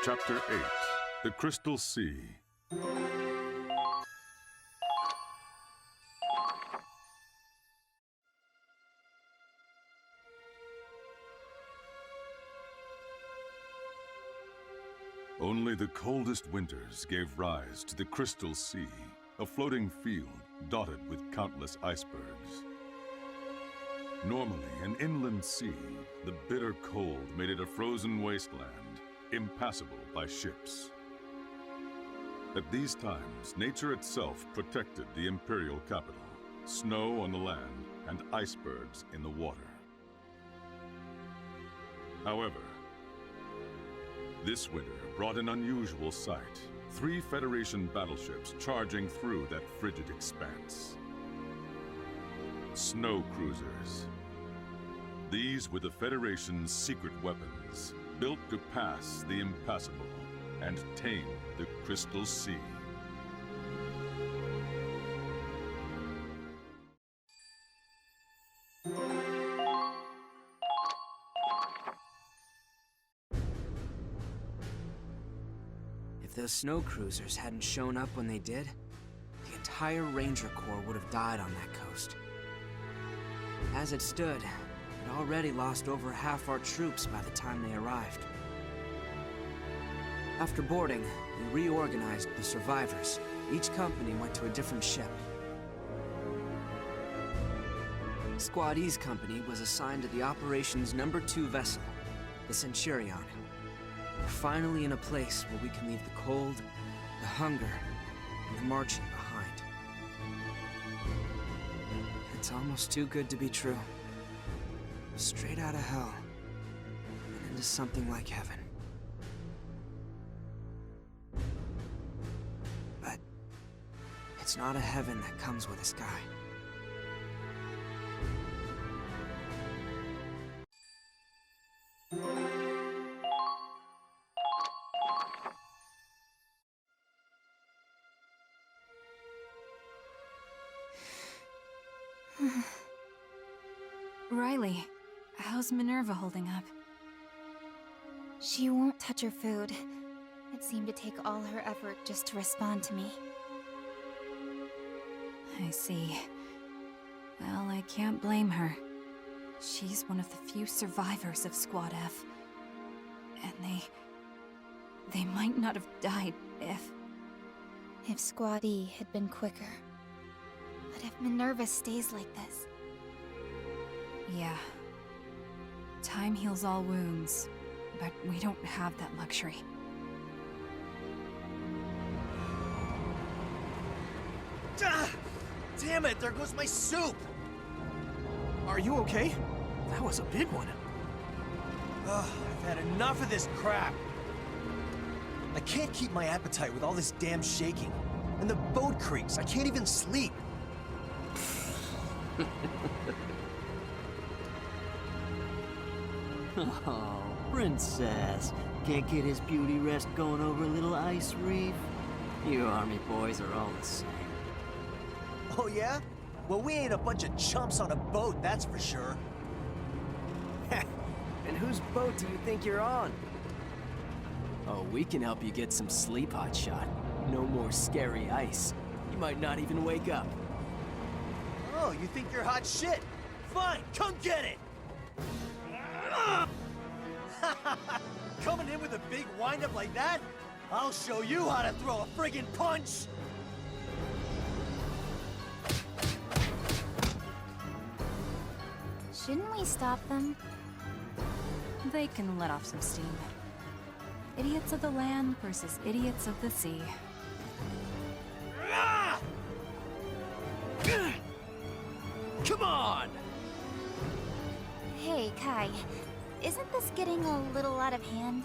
Chapter 8, The Crystal Sea. Only the coldest winters gave rise to the Crystal Sea, a floating field dotted with countless icebergs. Normally an inland sea, the bitter cold made it a frozen wasteland, impassable by ships. At these times, nature itself protected the Imperial capital, snow on the land and icebergs in the water. However, this winter brought an unusual sight. 3 Federation battleships charging through that frigid expanse. Snow cruisers. These were the Federation's secret weapons, built to pass the impassable and tame the Crystal Sea. If those snow cruisers hadn't shown up when they did, the entire Ranger Corps would have died on that coast. As it stood, we'd already lost over half our troops by the time they arrived. After boarding, we reorganized the survivors. Each company went to a different ship. Squad E's company was assigned to the operation's number 2 vessel, the Centurion. We're finally in a place where we can leave the cold, the hunger, and the marching behind. It's almost too good to be true. Straight out of hell, and into something like heaven. But it's not a heaven that comes with a sky. Riley, how's Minerva holding up? She won't touch her food. It seemed to take all her effort just to respond to me. I see. Well, I can't blame her. She's one of the few survivors of Squad F. And they might not have died If Squad E had been quicker. But if Minerva stays like this... Yeah. Time heals all wounds, but we don't have that luxury. Ah! Damn it, there goes my soup! Are you okay? That was a big one. Ugh, I've had enough of this crap. I can't keep my appetite with all this damn shaking. And the boat creaks, I can't even sleep. Oh, princess. Can't get his beauty rest going over a little ice reef? You army boys are all the same. Oh yeah? Well, we ain't a bunch of chumps on a boat, that's for sure. And whose boat do you think you're on? Oh, we can help you get some sleep, hotshot. No more scary ice. You might not even wake up. Oh, you think you're hot shit? Fine, come get it! Coming in with a big wind-up like that? I'll show you how to throw a friggin' punch! Shouldn't we stop them? They can let off some steam. Idiots of the land versus idiots of the sea. Come on! Hey, Kai. Isn't this getting a little out of hand?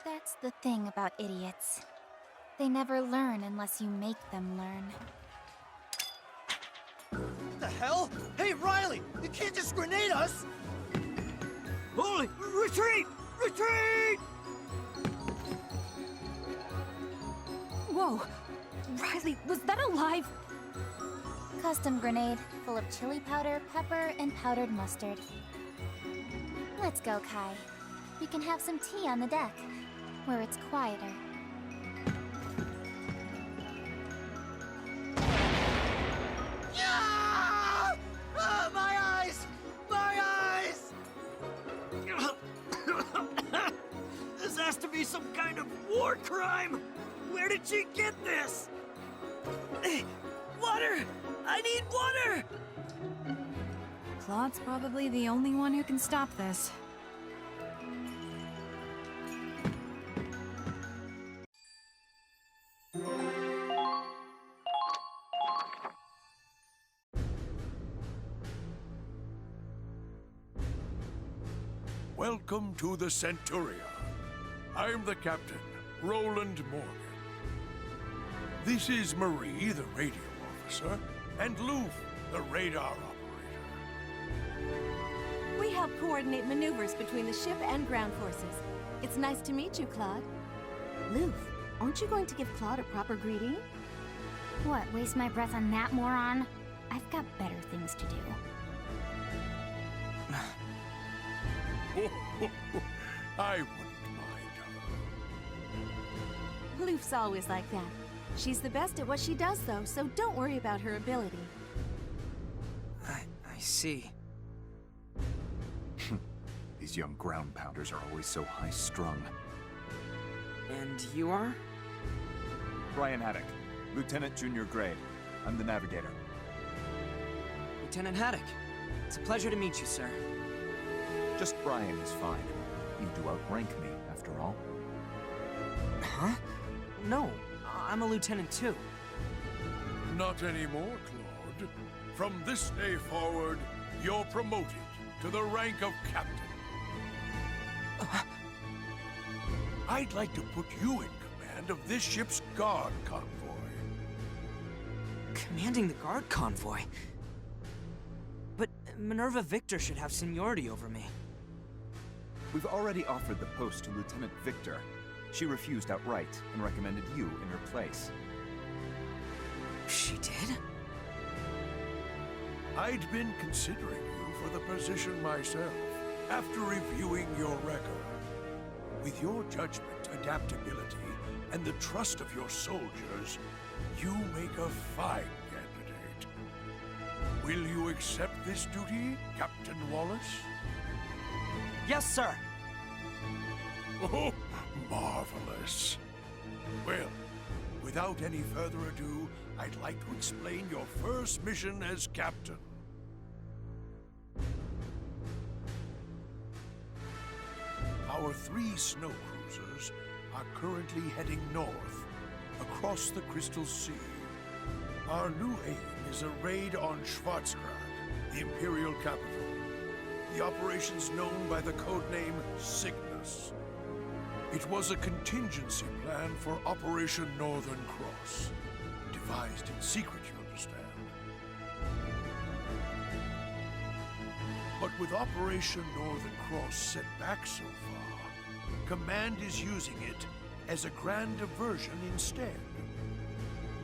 That's the thing about idiots. They never learn unless you make them learn. What the hell? Hey, Riley! You can't just grenade us! Holy! Retreat! Retreat! Whoa! Riley, was that alive? Custom grenade, full of chili powder, pepper, and powdered mustard. Let's go, Kai. We can have some tea on the deck, where it's quieter. Yeah! Ah, my eyes! My eyes! This has to be some kind of war crime! Where did she get this? Water! I need water! Claude's probably the only one who can stop this. Welcome to the Centuria. I'm the captain, Roland Morgan. This is Marie, the radio officer, and Loof, the radar operator. We help coordinate maneuvers between the ship and ground forces. It's nice to meet you, Claude. Loof, aren't you going to give Claude a proper greeting? What, waste my breath on that moron? I've got better things to do. I wouldn't mind her. Loof's always like that. She's the best at what she does, though, so don't worry about her ability. I see. These young ground pounders are always so high-strung. And you are? Brian Haddock, Lieutenant Junior Grade. I'm the navigator. Lieutenant Haddock. It's a pleasure to meet you, sir. Just Brian is fine. You do outrank me, after all. Huh? No, I'm a lieutenant too. Not anymore, Claude. From this day forward, you're promoted to the rank of captain. I'd like to put you in command of this ship's guard convoy. Commanding the guard convoy? But Minerva Victor should have seniority over me. We've already offered the post to Lieutenant Victor. She refused outright and recommended you in her place. She did? I'd been considering you for the position myself, after reviewing your record. With your judgment, adaptability, and the trust of your soldiers, you make a fine candidate. Will you accept this duty, Captain Wallace? Yes, sir! Oh, marvelous. Well, without any further ado, I'd like to explain your first mission as captain. Our 3 snow cruisers are currently heading north, across the Crystal Sea. Our new aim is a raid on Schwarzgrad, the Imperial capital. The operation's known by the codename Cygnus. It was a contingency plan for Operation Northern Cross, devised in secret, you understand. But with Operation Northern Cross set back so far, Command is using it as a grand diversion instead.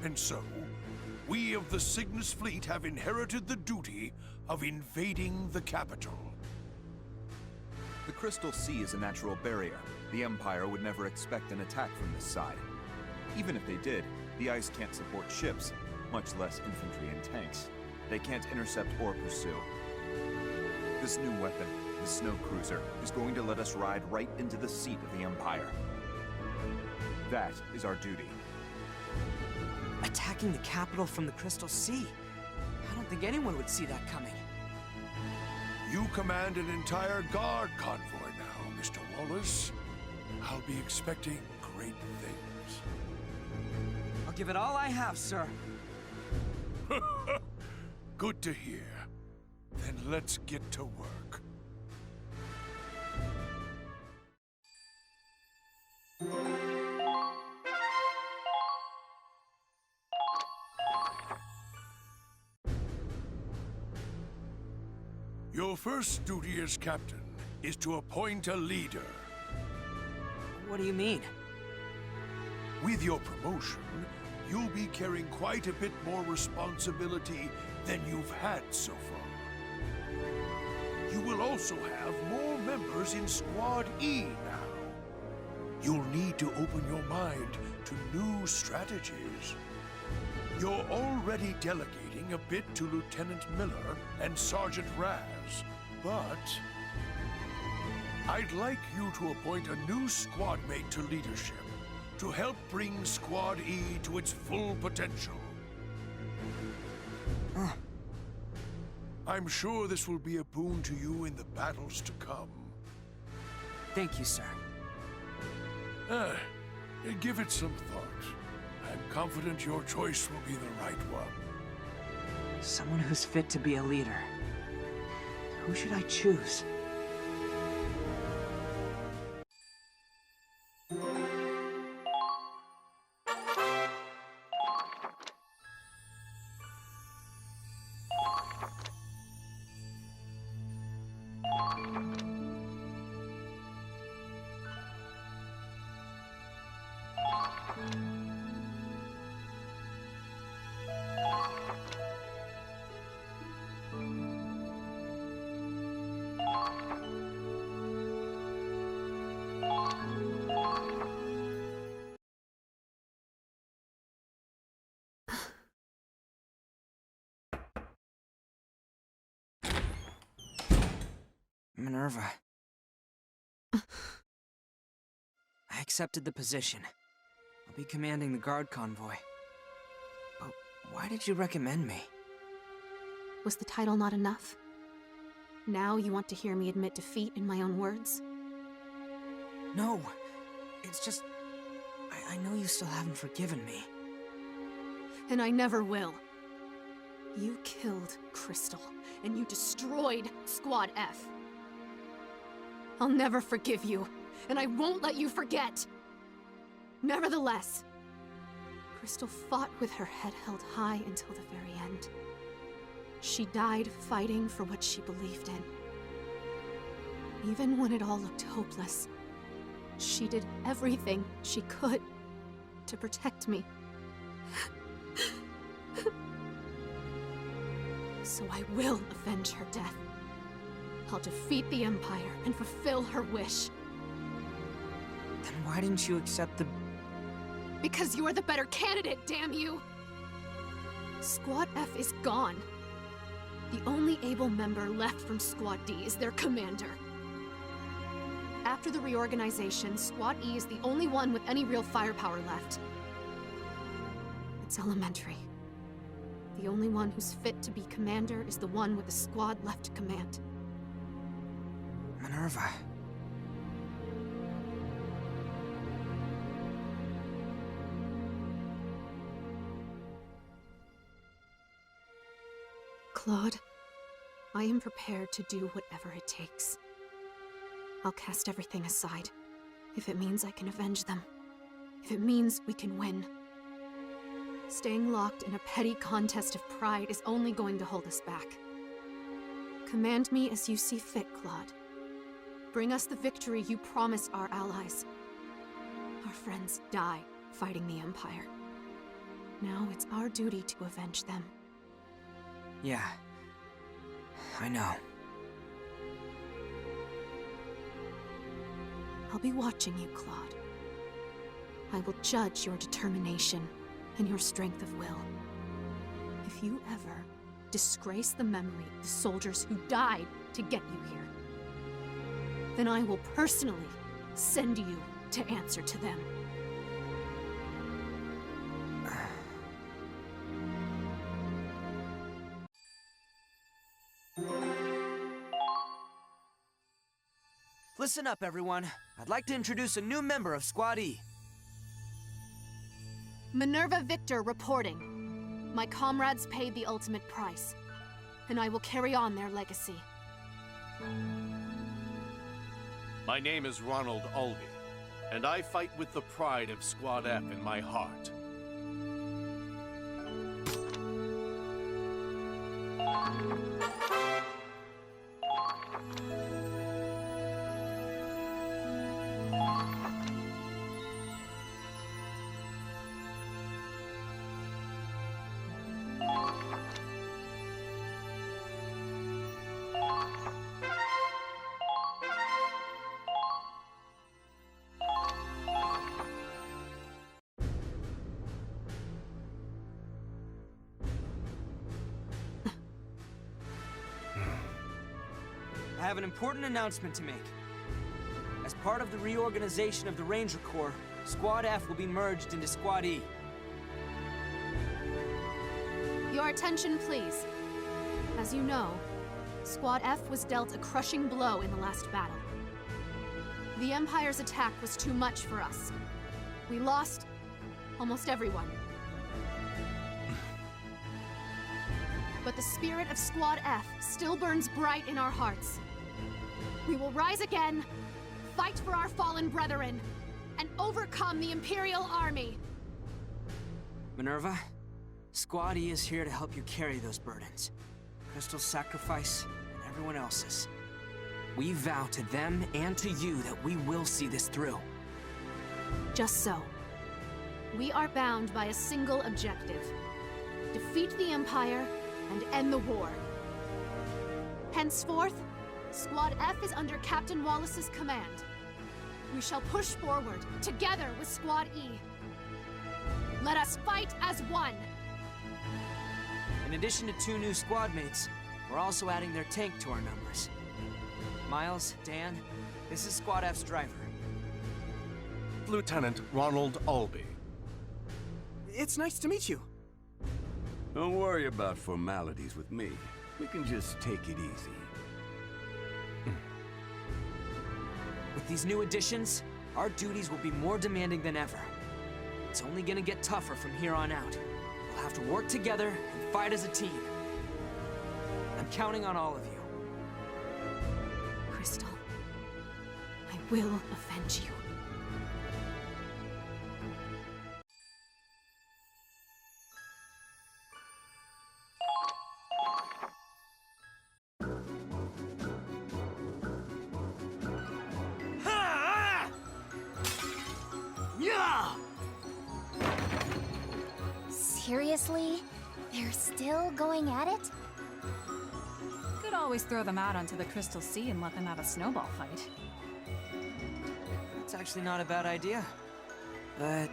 And so, we of the Cygnus fleet have inherited the duty of invading the capital. The Crystal Sea is a natural barrier. The Empire would never expect an attack from this side. Even if they did, the ice can't support ships, much less infantry and tanks. They can't intercept or pursue. This new weapon, the snow cruiser, is going to let us ride right into the seat of the Empire. That is our duty. Attacking the capital from the Crystal Sea? I don't think anyone would see that coming. You command an entire guard convoy now, Mr. Wallace. I'll be expecting great things. I'll give it all I have, sir. Good to hear. Then let's get to work. Your first duty as captain is to appoint a leader. What do you mean? With your promotion, you'll be carrying quite a bit more responsibility than you've had so far. You will also have more members in Squad E now. You'll need to open your mind to new strategies. You're already delegating a bit to Lieutenant Miller and Sergeant Raz, but I'd like you to appoint a new squad mate to leadership to help bring Squad E to its full potential. I'm sure this will be a boon to you in the battles to come. Thank you, sir. Give it some thought. I'm confident your choice will be the right one. Someone who's fit to be a leader. Who should I choose? Minerva. I accepted the position. I'll be commanding the guard convoy. But why did you recommend me? Was the title not enough? Now you want to hear me admit defeat in my own words? No. It's just... I know you still haven't forgiven me. And I never will. You killed Crystal, and you destroyed Squad F. I'll never forgive you, and I won't let you forget! Nevertheless, Crystal fought with her head held high until the very end. She died fighting for what she believed in. Even when it all looked hopeless, she did everything she could to protect me. So I will avenge her death. I'll defeat the Empire and fulfill her wish. Then why didn't you accept the... Because you're the better candidate, damn you! Squad F is gone. The only able member left from Squad D is their commander. After the reorganization, Squad E is the only one with any real firepower left. It's elementary. The only one who's fit to be commander is the one with the squad left to command. Minerva. Claude, I am prepared to do whatever it takes. I'll cast everything aside, if it means I can avenge them. If it means we can win. Staying locked in a petty contest of pride is only going to hold us back. Command me as you see fit, Claude. Bring us the victory you promised our allies. Our friends die fighting the Empire. Now it's our duty to avenge them. Yeah. I know. I'll be watching you, Claude. I will judge your determination and your strength of will. If you ever disgrace the memory of the soldiers who died to get you here, then I will personally send you to answer to them. Listen up, everyone. I'd like to introduce a new member of Squad E. Minerva Victor reporting. My comrades paid the ultimate price, and I will carry on their legacy. My name is Ronald Ulby, and I fight with the pride of Squad F in my heart. have an important announcement to make. As part of the reorganization of the Ranger Corps, Squad F will be merged into Squad E. Your attention, please. As you know, Squad F was dealt a crushing blow in the last battle. The Empire's attack was too much for us. We lost almost everyone. But the spirit of Squad F still burns bright in our hearts. We will rise again, fight for our fallen brethren, and overcome the Imperial army. Minerva, Squad E is here to help you carry those burdens. Crystal's sacrifice, and everyone else's. We vow to them and to you that we will see this through. Just so. We are bound by a single objective. Defeat the Empire and end the war. Henceforth, Squad F is under Captain Wallace's command. We shall push forward, together with Squad E. Let us fight as one! In addition to 2 new squad mates, we're also adding their tank to our numbers. Miles, Dan, this is Squad F's driver. Lieutenant Ronald Albee. It's nice to meet you. Don't worry about formalities with me. We can just take it easy. With these new additions, our duties will be more demanding than ever. It's only gonna get tougher from here on out. We'll have to work together and fight as a team. I'm counting on all of you. Crystal, I will avenge you. Seriously? They're still going at it? Could always throw them out onto the Crystal Sea and let them have a snowball fight. It's actually not a bad idea. But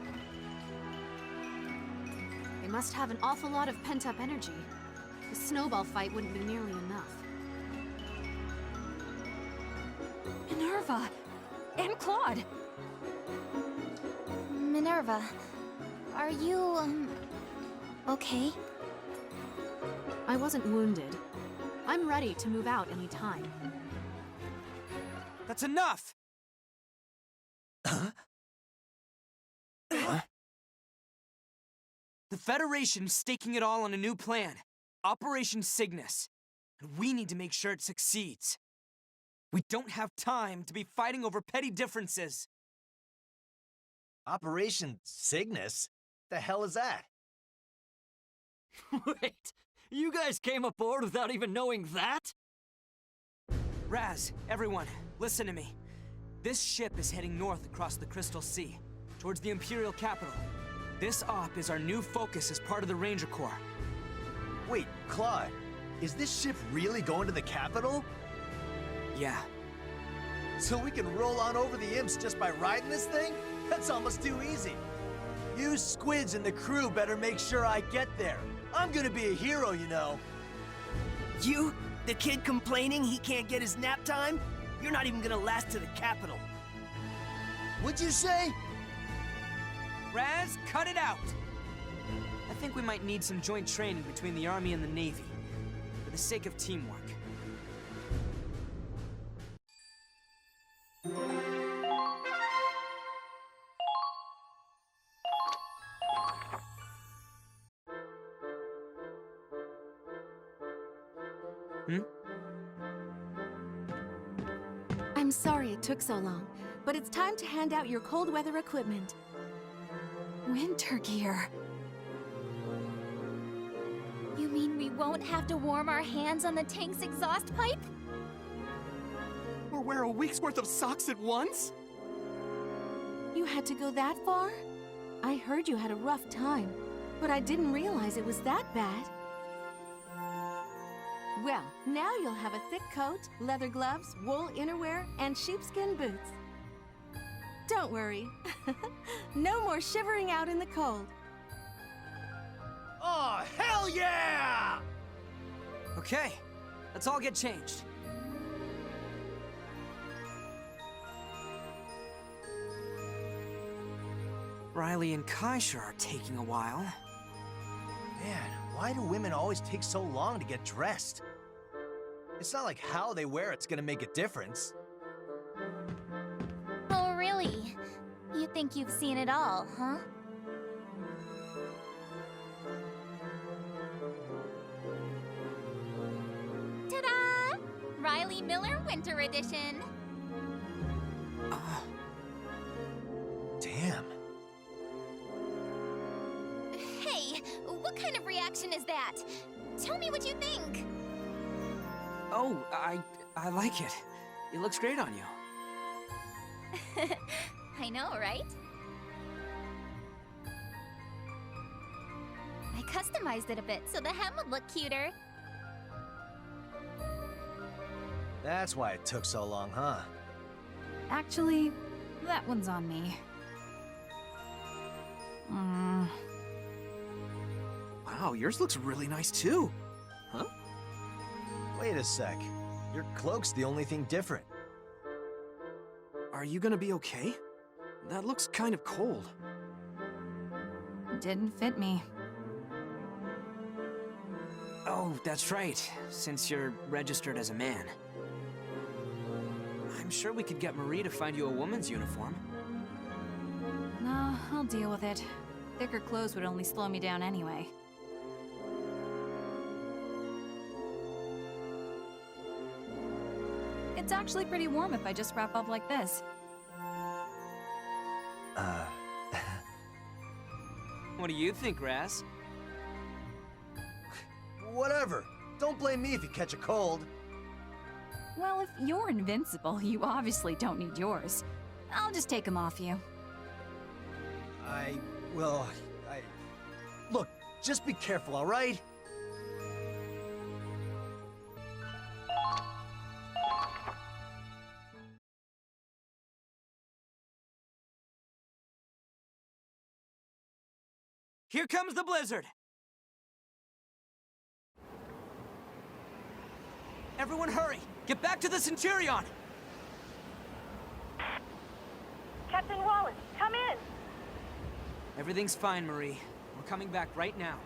They must have an awful lot of pent-up energy. The snowball fight wouldn't be nearly enough. Minerva! And Claude! Minerva, are you, okay? I wasn't wounded. I'm ready to move out any time. that's enough! The Federation's staking it all on a new plan. Operation Cygnus. And we need to make sure it succeeds. We don't have time to be fighting over petty differences. Operation Cygnus? The hell is that? Wait, you guys came aboard without even knowing that? Raz, everyone, listen to me. This ship is heading north across the Crystal Sea, towards the Imperial capital. This op is our new focus as part of the Ranger Corps. Wait, Claude, is this ship really going to the capital? Yeah. So we can roll on over the imps just by riding this thing? That's almost too easy. You squids and the crew better make sure I get there. I'm gonna be a hero, you know. You? The kid complaining he can't get his nap time? You're not even gonna last to the capital. What'd you say? Raz, cut it out! I think we might need some joint training between the Army and the Navy, for the sake of teamwork. I'm sorry it took so long, but it's time to hand out your cold weather equipment. Winter gear. You mean we won't have to warm our hands on the tank's exhaust pipe? Or wear a week's worth of socks at once? You had to go that far? I heard you had a rough time, but I didn't realize it was that bad. Well, now you'll have a thick coat, leather gloves, wool innerwear, and sheepskin boots. Don't worry. No more shivering out in the cold. Oh, hell yeah! Okay, let's all get changed. Riley and Kai sure are taking a while. Man, why do women always take so long to get dressed? It's not like how they wear it's gonna make a difference. Oh, really? You think you've seen it all, huh? Ta-da! Riley Miller Winter Edition. Damn. Hey, what kind of reaction is that? Tell me what you think. Oh, I like it. It looks great on you. I know, right? I customized it a bit so the hem would look cuter. That's why it took so long, huh? Actually, that one's on me. Wow, yours looks really nice too. Huh? Wait a sec. Your cloak's the only thing different. Are you gonna be okay? That looks kind of cold. Didn't fit me. Oh, that's right, since you're registered as a man. I'm sure we could get Marie to find you a woman's uniform. No, I'll deal with it. Thicker clothes would only slow me down anyway. It's actually pretty warm if I just wrap up like this. What do you think, Raz? Whatever. Don't blame me if you catch a cold. Well, if you're invincible, you obviously don't need yours. I'll just take them off you. Look, just be careful, all right? Here comes the blizzard! Everyone hurry! Get back to the Centurion! Captain Wallace, come in! Everything's fine, Marie. We're coming back right now.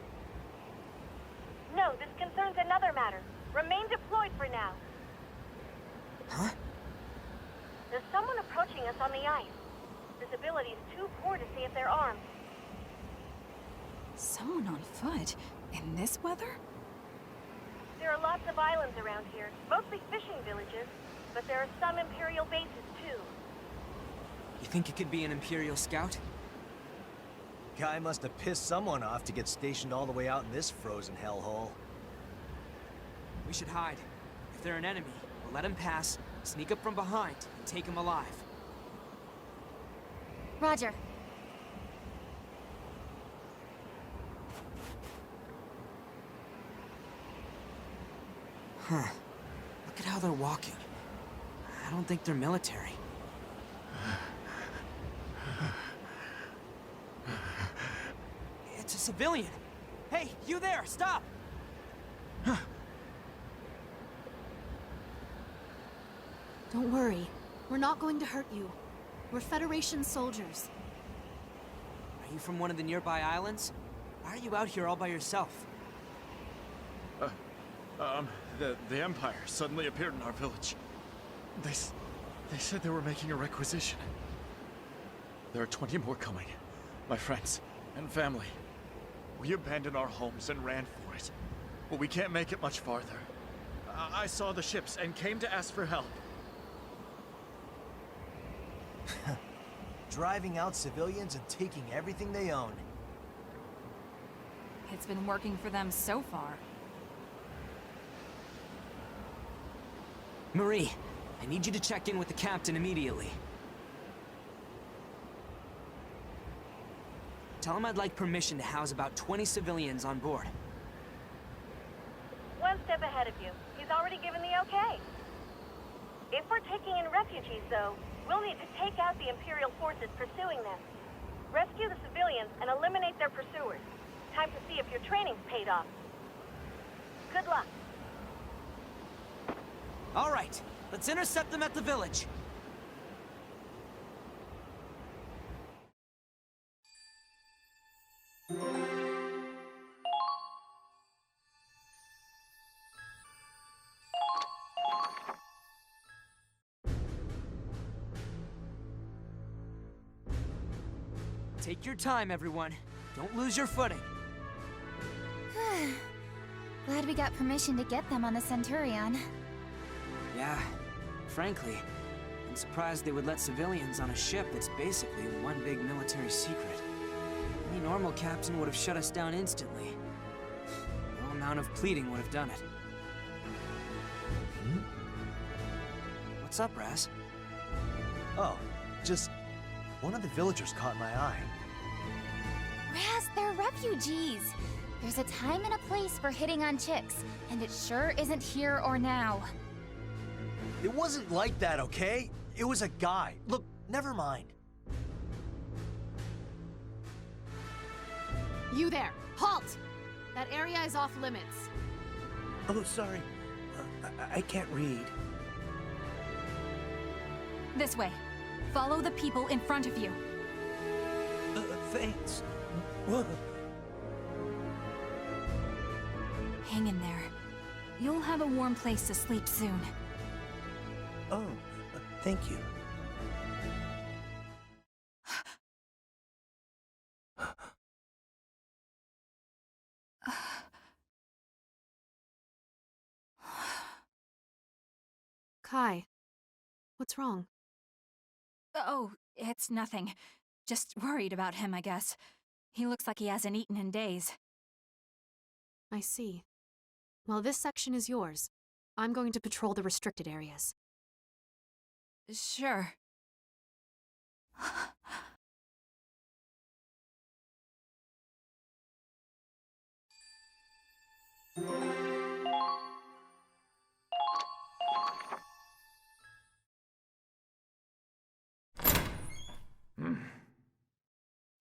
No, this concerns another matter. Remain deployed for now. Huh? There's someone approaching us on the ice. Visibility is too poor to see if they're armed. Someone on foot? In this weather? There are lots of islands around here, mostly fishing villages, but there are some Imperial bases too. You think it could be an Imperial scout? Guy must have pissed someone off to get stationed all the way out in this frozen hellhole. We should hide. If they're an enemy, we'll let them pass, sneak up from behind, and take them alive. Roger. Huh. Look at how they're walking. I don't think they're military. It's a civilian. Hey, you there, stop! Don't worry. We're not going to hurt you. We're Federation soldiers. Are you from one of the nearby islands? Why are you out here all by yourself? The Empire suddenly appeared in our village. They said they were making a requisition. There are 20 more coming. My friends and family. We abandoned our homes and ran for it. But we can't make it much farther. I saw the ships and came to ask for help. Driving out civilians and taking everything they own. It's been working for them so far. Marie, I need you to check in with the captain immediately. Tell him I'd like permission to house about 20 civilians on board. One step ahead of you. He's already given the okay. If we're taking in refugees, though, we'll need to take out the Imperial forces pursuing them. Rescue the civilians and eliminate their pursuers. Time to see if your training's paid off. Good luck. All right, let's intercept them at the village. Take your time, everyone. Don't lose your footing. Glad we got permission to get them on the Centurion. Yeah, frankly, I'm surprised they would let civilians on a ship that's basically one big military secret. Any normal captain would have shut us down instantly. No amount of pleading would have done it. What's up, Raz? Oh, just one of the villagers caught my eye. Raz, they're refugees. There's a time and a place for hitting on chicks, and it sure isn't here or now. It wasn't like that, okay? It was a guy. Look, never mind. You there! Halt! That area is off limits. Oh, sorry. I can't read. This way. Follow the people in front of you. Thanks. Whoa. Hang in there. You'll have a warm place to sleep soon. Oh, thank you. Kai, what's wrong? Oh, it's nothing. Just worried about him, I guess. He looks like he hasn't eaten in days. I see. Well, this section is yours. I'm going to patrol the restricted areas. Sure.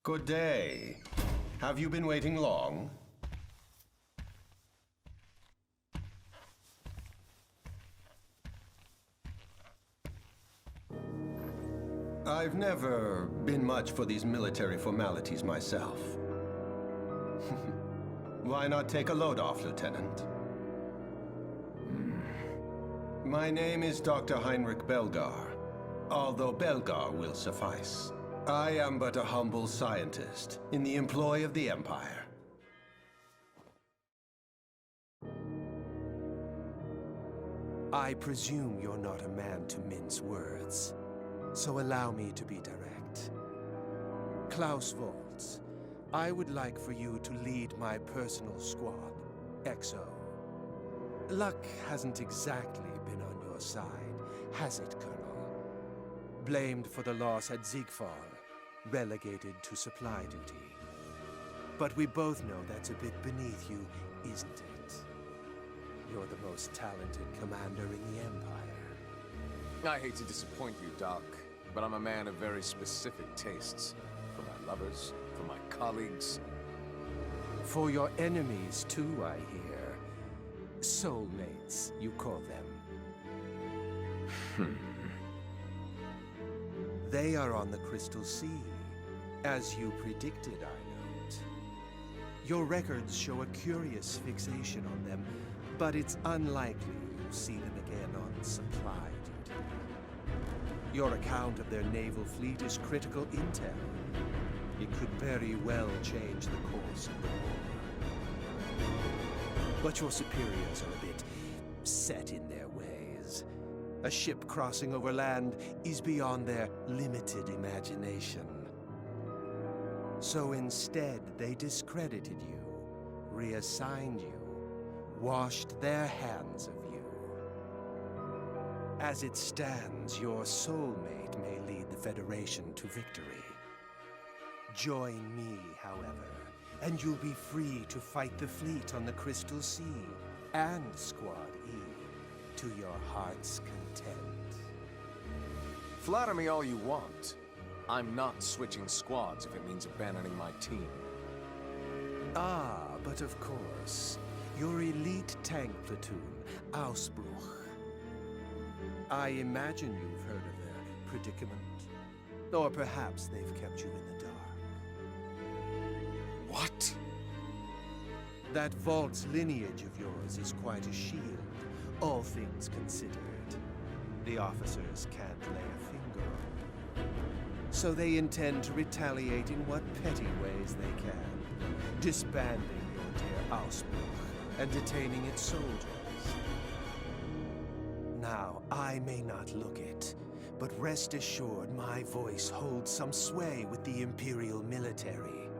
Good day. Have you been waiting long? I've never been much for these military formalities myself. Why not take a load off, Lieutenant? My name is Dr. Heinrich Belgar, although Belgar will suffice. I am but a humble scientist in the employ of the Empire. I presume you're not a man to mince words, so allow me to be direct. Klaus Volz, I would like for you to lead my personal squad, XO. Luck hasn't exactly been on your side, has it, Colonel? Blamed for the loss at Ziegfall, relegated to supply duty. But we both know that's a bit beneath you, isn't it? You're the most talented commander in the Empire. I hate to disappoint you, Doc, but I'm a man of very specific tastes. For my lovers, for my colleagues. For your enemies, too, I hear. Soulmates, you call them. They are on the Crystal Sea, as you predicted, I note. Your records show a curious fixation on them, but it's unlikely you'll see them again on supply duty. Your account of their naval fleet is critical intel. It could very well change the course of the war. But your superiors are a bit set in their ways. A ship crossing over land is beyond their limited imagination. So instead, they discredited you, reassigned you, washed their hands of you. As it stands, your soulmate may lead the Federation to victory. Join me, however, and you'll be free to fight the fleet on the Crystal Sea and Squad E to your heart's content. Flatter me all you want. I'm not switching squads if it means abandoning my team. Ah, but of course, your elite tank platoon, Ausbruch. I imagine you've heard of their predicament. Or perhaps they've kept you in the dark. What? That Volt's lineage of yours is quite a shield, all things considered. The officers can't lay a finger on it. So they intend to retaliate in what petty ways they can, disbanding your dear Ausbruch and detaining its soldiers. Now, I may not look it, but rest assured my voice holds some sway with the Imperial military.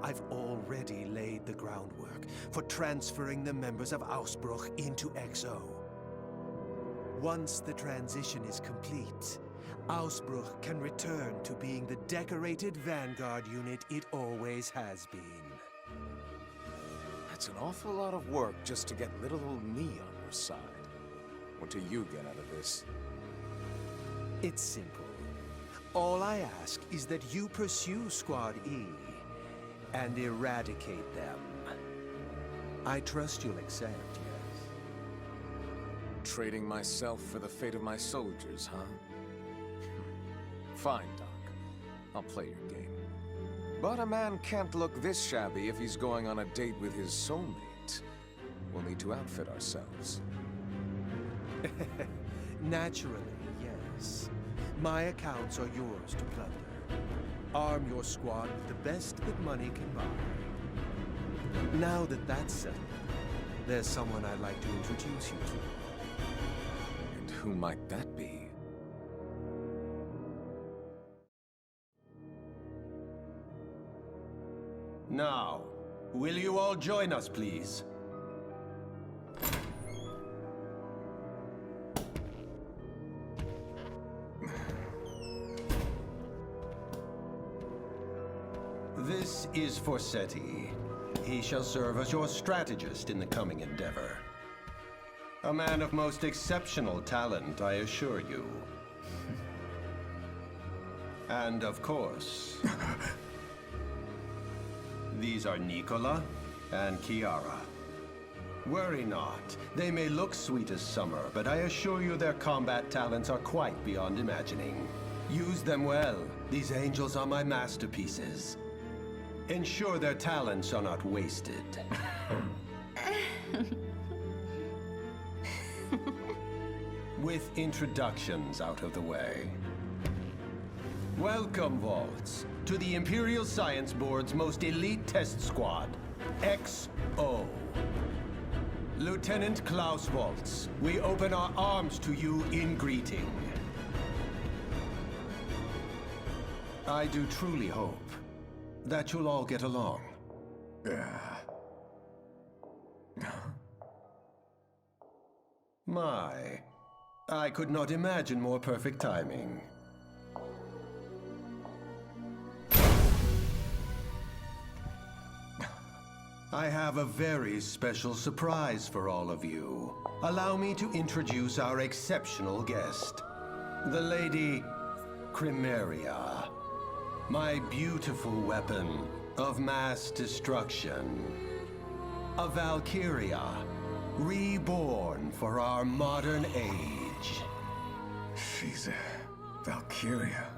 I've already laid the groundwork for transferring the members of Ausbruch into XO. Once the transition is complete, Ausbruch can return to being the decorated vanguard unit it always has been. That's an awful lot of work just to get little old me on your side. What do you get out of this? It's simple. All I ask is that you pursue Squad E and eradicate them. I trust you'll accept, yes? Trading myself for the fate of my soldiers, huh? Fine, Doc. I'll play your game. But a man can't look this shabby if he's going on a date with his soulmate. We'll need to outfit ourselves. Naturally, yes. My accounts are yours to plunder. Arm your squad with the best that money can buy. Now that that's settled, there's someone I'd like to introduce you to. And who might that be? Now, will you all join us, please? This is Forseti. He shall serve as your strategist in the coming endeavor. A man of most exceptional talent, I assure you. And of course, these are Nicola and Kiara. Worry not. They may look sweet as summer, but I assure you their combat talents are quite beyond imagining. Use them well. These angels are my masterpieces. Ensure their talents are not wasted. With introductions out of the way. Welcome, Vaults, to the Imperial Science Board's most elite test squad, XO. Lieutenant Klaus Waltz, we open our arms to you in greeting. I do truly hope that you'll all get along. My, I could not imagine more perfect timing. I have a very special surprise for all of you. Allow me to introduce our exceptional guest, the Lady Primera, my beautiful weapon of mass destruction. A Valkyria, reborn for our modern age. She's a Valkyria.